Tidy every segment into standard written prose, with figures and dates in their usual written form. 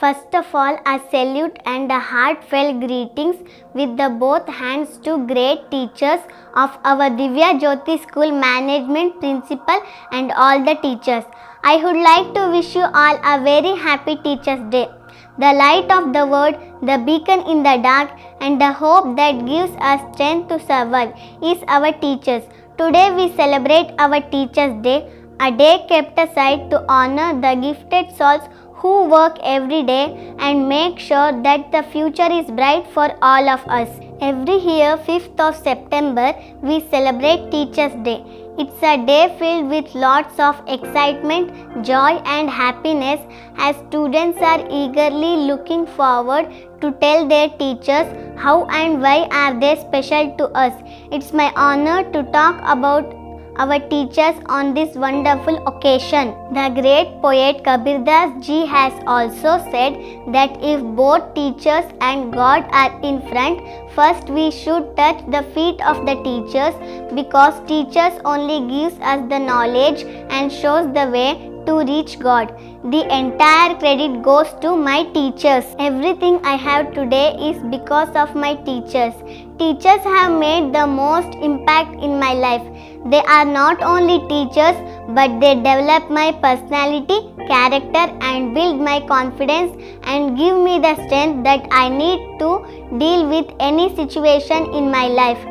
First of all, a salute and a heartfelt greetings with the both hands to great teachers of our Divya Jyoti School Management Principal and all the teachers. I would like to wish you all a very happy Teachers' Day. The light of the world, the beacon in the dark, and the hope that gives us strength to survive is our teachers. Today we celebrate our Teachers' Day, a day kept aside to honor the gifted souls who work every day and make sure that the future is bright for all of us. Every year, 5th of September, we celebrate Teachers' Day. It's a day filled with lots of excitement, joy and happiness as students are eagerly looking forward to tell their teachers how and why are they special to us. It's my honor to talk about our teachers on this wonderful occasion. The great poet Kabir Das ji has also said that if both teachers and God are in front, first we should touch the feet of the teachers because teachers only gives us the knowledge and shows the way to reach God. The entire credit goes to my teachers. Everything I have today is because of my teachers. Teachers have made the most impact in my life. They are not only teachers but they develop my personality, character and build my confidence and give me the strength that I need to deal with any situation in my life.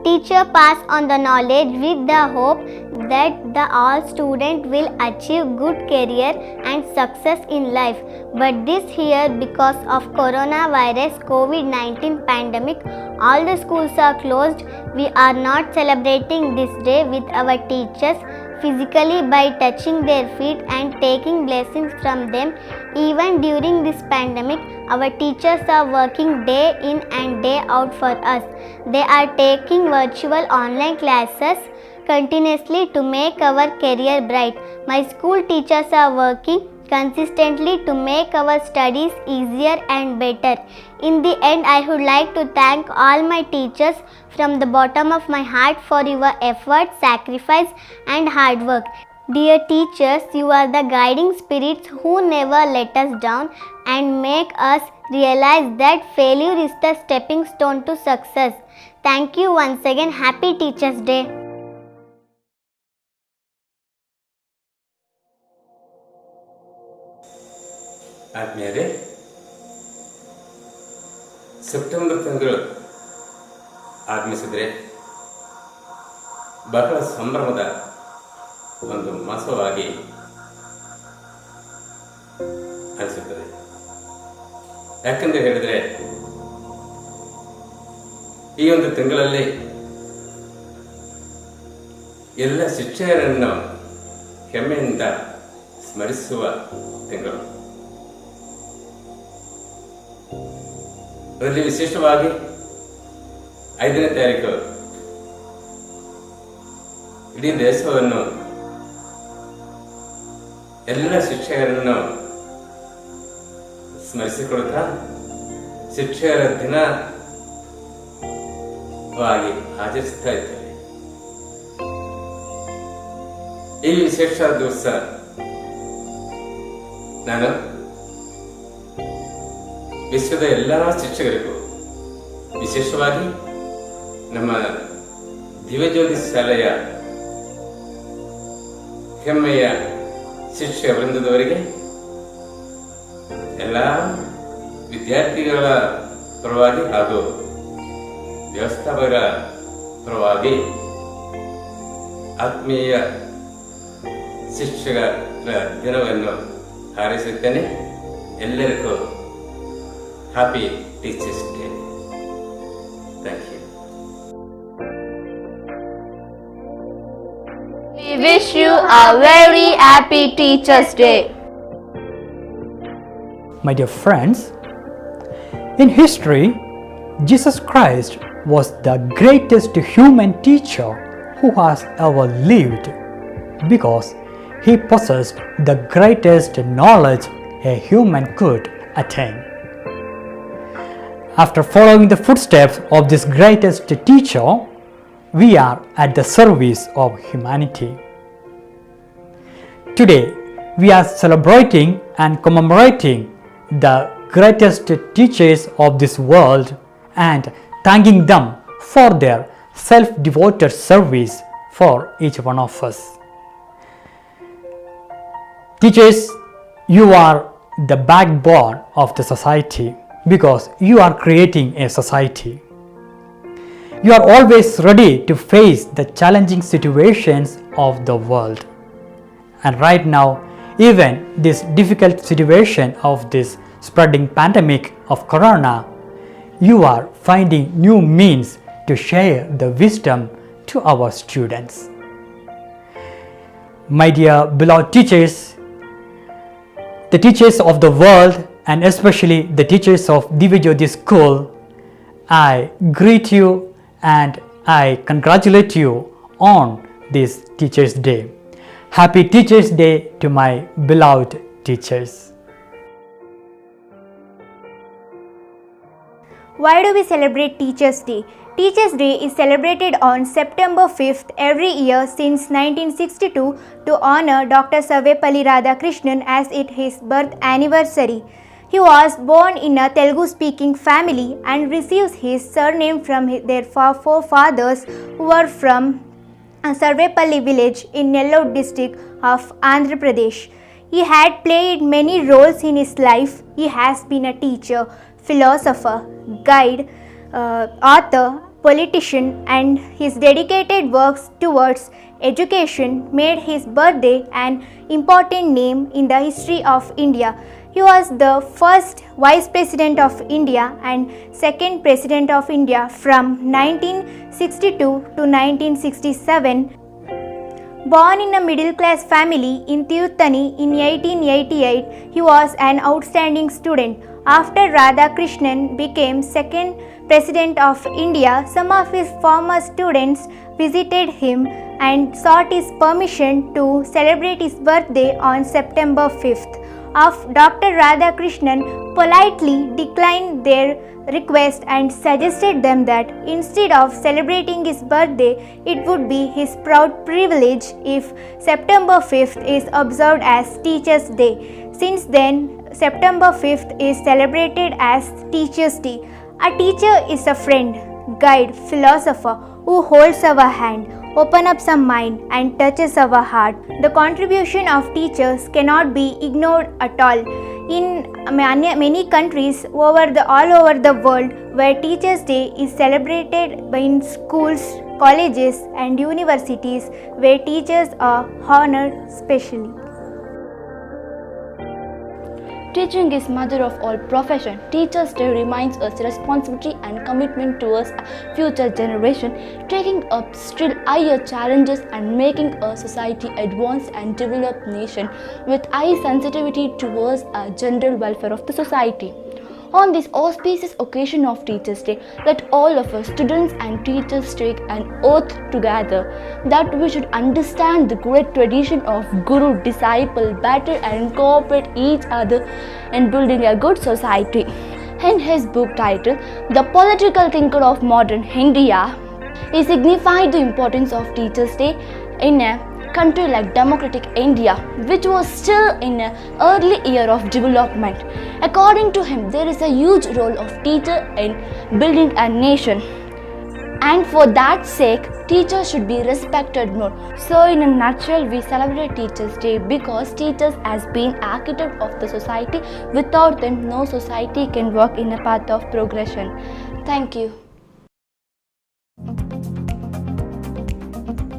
Teacher pass on the knowledge with the hope that the all student will achieve good career and success in life. But this year because of coronavirus COVID-19 pandemic, all the schools are closed. We are not celebrating this day with our teachers physically by touching their feet and taking blessings from them. Even during this pandemic, our teachers are working day in and day out for us. They are taking virtual online classes continuously to make our career bright. My school teachers are working consistently to make our studies easier and better. In the end, I would like to thank all my teachers from the bottom of my heart for your effort, sacrifice and hard work. Dear teachers, you are the guiding spirits who never let us down and make us realize that failure is the stepping stone to success. Thank you once again. Happy Teachers' Day. ಆತ್ಮೀಯರೇ, September ತಿಂಗಳು ಆಗಮಿಸಿದರೆ ಬಹಳ ಸಂಭ್ರಮದ ಒಂದು ಮಾಸವಾಗಿ ಅನಿಸುತ್ತದೆ. ಯಾಕೆಂದು ಹೇಳಿದರೆ ಈ ಒಂದು ತಿಂಗಳಲ್ಲಿ ಎಲ್ಲ ಶಿಕ್ಷಕರನ್ನು ಹೆಮ್ಮೆಯಿಂದ ಸ್ಮರಿಸುವ ತಿಂಗಳು. ಅದರಲ್ಲಿ ವಿಶೇಷವಾಗಿ 5ನೇ ತಾರೀಕು ಇಡೀ ದೇಶವನ್ನು ಎಲ್ಲ ಶಿಕ್ಷಕರನ್ನು ಸ್ಮರಿಸಿಕೊಳ್ಳುತ್ತಾ ಶಿಕ್ಷಕರ ದಿನವಾಗಿ ಆಚರಿಸ್ತಾ ಇದ್ದೇವೆ. ಈ ವಿಶೇಷ ದಿವಸ ನಾನು ವಿಶ್ವದ ಎಲ್ಲ ಶಿಕ್ಷಕರಿಗೂ, ವಿಶೇಷವಾಗಿ ನಮ್ಮ ದಿವ್ಯಜ್ಯೋತಿ ಶಾಲೆಯ ಹೆಮ್ಮೆಯ ಶಿಕ್ಷಕ ವೃಂದದವರಿಗೆ, ಎಲ್ಲ ವಿದ್ಯಾರ್ಥಿಗಳ ಪರವಾಗಿ ಹಾಗೂ ವ್ಯವಸ್ಥಾಪಕರ ಪರವಾಗಿ ಆತ್ಮೀಯ ಶಿಕ್ಷಕರ ದಿನವನ್ನು ಹಾರೈಸುತ್ತೇನೆ. ಎಲ್ಲರಿಗೂ Happy Teachers' Day. Thank you. We wish you a very happy Teachers' Day. My dear friends, in history, Jesus Christ was the greatest human teacher who has ever lived because he possessed the greatest knowledge a human could attain. After following the footsteps of this greatest teacher, we are at the service of humanity. Today, we are celebrating and commemorating the greatest teachers of this world and thanking them for their self-devoted service for each one of us. Teachers, you are the backbone of the society because you are creating a society. You are always ready to face the challenging situations of the world. And right now, even this difficult situation of this spreading pandemic of corona, you are finding new means to share the wisdom to our students. My dear beloved teachers, the teachers of the world and especially the teachers of Divya Jyoti School, I greet you and I congratulate you on this Teachers' Day. Happy Teachers' Day to my beloved teachers. Why do we celebrate Teachers' Day? Teachers' Day is celebrated on September 5th every year since 1962 to honor Dr. Sarvepalli Radhakrishnan as it is his birth anniversary. He was born in a Telugu-speaking family and receives his surname from their forefathers who were from Sarvepalli village in Nellore district of Andhra Pradesh. He had played many roles in his life. He has been a teacher, philosopher, guide, author, politician, and his dedicated works towards education made his birthday an important name in the history of India. He was the first Vice President of India and second President of India from 1962 to 1967. Born in a middle-class family in Tirutani in 1888, he was an outstanding student. After Radhakrishnan became second President of India, some of his former students visited him and sought his permission to celebrate his birthday on September 5th. Dr. Radhakrishnan politely declined their request and suggested them that instead of celebrating his birthday, it would be his proud privilege if September 5th is observed as Teachers' Day. Since then, September 5th is celebrated as Teachers' Day. A teacher is a friend, guide, philosopher who holds our hand, opens up our mind and touches our heart. The contribution of teachers cannot be ignored at all. In many countries all over the world where Teachers' Day is celebrated in schools, colleges and universities where teachers are honored specially. Teaching is mother of all profession. Teachers' Day reminds us responsibility and commitment towards a future generation, taking up still higher challenges and making a society advanced and developed nation with high sensitivity towards the general welfare of the society. On this auspicious occasion of Teachers' Day, let all of us, students and teachers, take an oath together that we should understand the great tradition of Guru-disciple better and cooperate each other in building a good society. In his book titled The Political Thinker of Modern India, he signified the importance of Teachers' Day in a country like democratic India, which was still in an early year of development. According to him, there is a huge role of teacher in building a nation, and for that sake, teachers should be respected more. So in a nutshell, we celebrate Teachers' Day because teachers has been architect of the society. Without them, no society can walk in a path of progression. Thank you.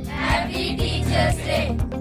Happy Teachers' Day!